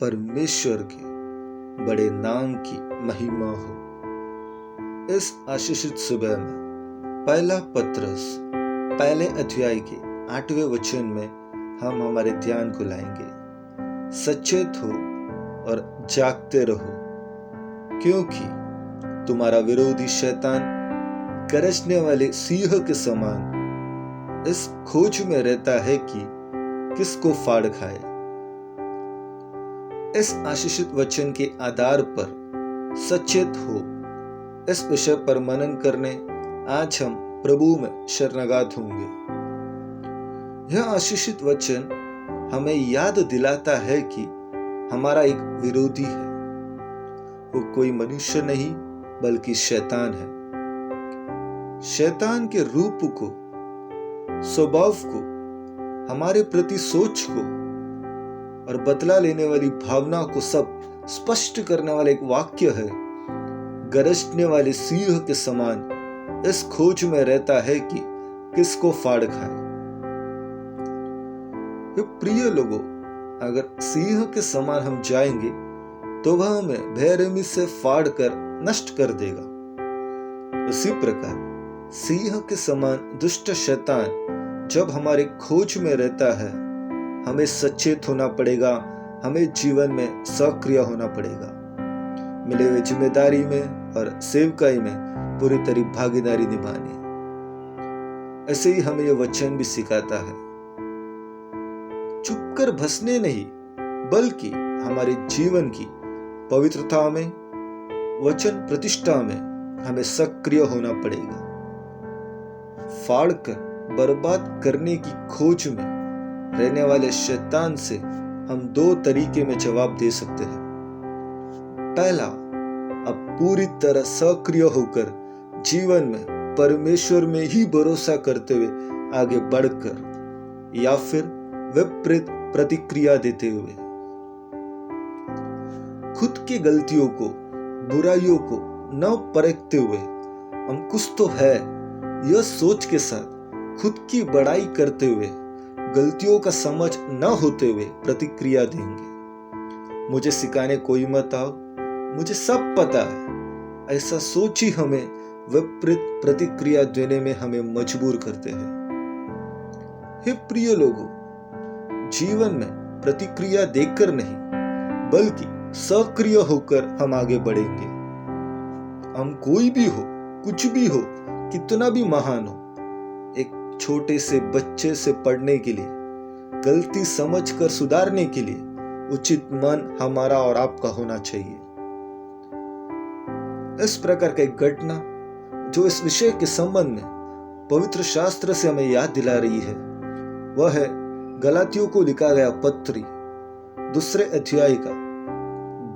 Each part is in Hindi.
परमेश्वर के बड़े नाम की महिमा हो। इस आशीषित सुबह में पहला पत्रस पहले अध्याय के 8वें वचन में हम हमारे ध्यान को लाएंगे। सचेत हो और जागते रहो, क्योंकि तुम्हारा विरोधी शैतान गरजने वाले सिंह के समान इस खोज में रहता है कि किसको फाड़ खाए। इस आशीषित वचन के आधार पर सचेत हो, इस विषय पर मनन करने आज हम प्रभु में शरणागत होंगे। यह आशीषित वचन हमें याद दिलाता है कि हमारा एक विरोधी है। वो कोई मनुष्य नहीं बल्कि शैतान है। शैतान के रूप को, स्वभाव को, हमारे प्रति सोच को और बदला लेने वाली भावना को सब स्पष्ट करने वाला एक वाक्य है। गरजने वाले सिंह के समान इस खोज में रहता है कि किसको फाड़ खाए। प्रिय लोगों, अगर सिंह के समान हम जाएंगे तो वह हमें बेरहमी से फाड़ कर नष्ट कर देगा। उसी प्रकार सिंह के समान दुष्ट शैतान जब हमारे खोज में रहता है, हमें सचेत होना पड़ेगा, हमें जीवन में सक्रिय होना पड़ेगा, मिले हुए जिम्मेदारी में और सेवकाई में पूरी तरह भागीदारी निभानी। ऐसे ही हमें यह वचन भी सिखाता है, चुपकर भसने नहीं बल्कि हमारे जीवन की पवित्रता में, वचन प्रतिष्ठा में हमें सक्रिय होना पड़ेगा। फाड़कर बर्बाद करने की खोज में रहने वाले शैतान से हम दो तरीके में जवाब दे सकते हैं। पहला, अब पूरी तरह सक्रिय होकर जीवन में परमेश्वर में ही भरोसा करते हुए आगे बढ़कर, या फिर विपरीत प्रतिक्रिया देते हुए खुद की गलतियों को, बुराइयों को न परखते हुए हम कुछ तो है यह सोच के साथ खुद की बड़ाई करते हुए, गलतियों का समझ न होते हुए प्रतिक्रिया देंगे। मुझे सिखाने कोई मत आओ, मुझे सब पता है, ऐसा सोच ही हमें विपरीत प्रतिक्रिया देने में हमें मजबूर करते हैं। हे प्रिय लोगों, जीवन में प्रतिक्रिया देकर नहीं बल्कि सक्रिय होकर हम आगे बढ़ेंगे। हम कोई भी हो, कुछ भी हो, कितना भी महान हो, एक छोटे से बच्चे से पढ़ने के लिए, गलती समझकर सुधारने के लिए उचित मन हमारा और आपका होना चाहिए। इस प्रकार का एक घटना जो इस विषय के संबंध में पवित्र शास्त्र से हमें याद दिला रही है, वह है गलातियों को लिखा गया पत्री 2 अध्याय का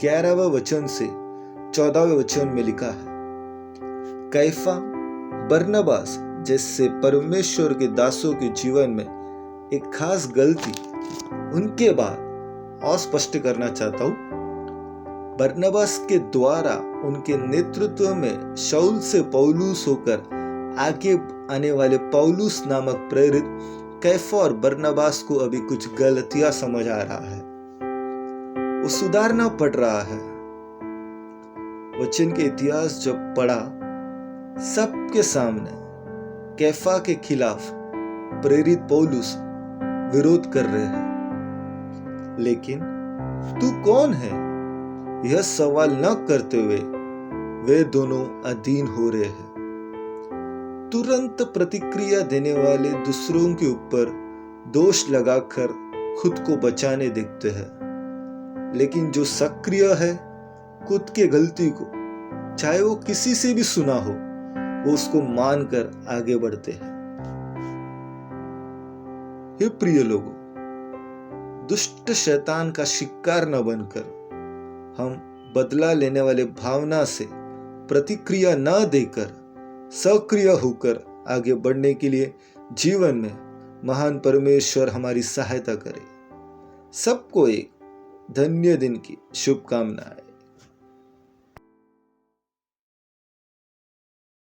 11वें वचन से 14वें वचन में लिखा है, कैफा, बरनबास जैसे परमेश्वर के दासों के जीवन में एक खास गलती उनके बाद और स्पष्ट करना चाहता हूं। बरनबास के द्वारा उनके नेतृत्व में शाऊल से पौलुस होकर आगे आने वाले पौलुस नामक प्रेरित कैफा और बरनबास को अभी कुछ गलतियां समझ आ रहा है, वो सुधारना पड़ रहा है। वचन के इतिहास जब पढ़ा, सबके सामने कैफा के खिलाफ प्रेरित पौलुस विरोध कर रहे हैं, लेकिन तू कौन है यह सवाल न करते हुए वे दोनों अधीन हो रहे हैं। तुरंत प्रतिक्रिया देने वाले दूसरों के ऊपर दोष लगाकर खुद को बचाने देखते हैं, लेकिन जो सक्रिय है खुद के गलती को, चाहे वो किसी से भी सुना हो, वो उसको मानकर आगे बढ़ते हैं। हे प्रिय लोगों, दुष्ट शैतान का शिकार न बनकर हम बदला लेने वाले भावना से प्रतिक्रिया न देकर सक्रिय होकर आगे बढ़ने के लिए जीवन में महान परमेश्वर हमारी सहायता करे। सबको एक धन्य दिन की शुभकामनाएं।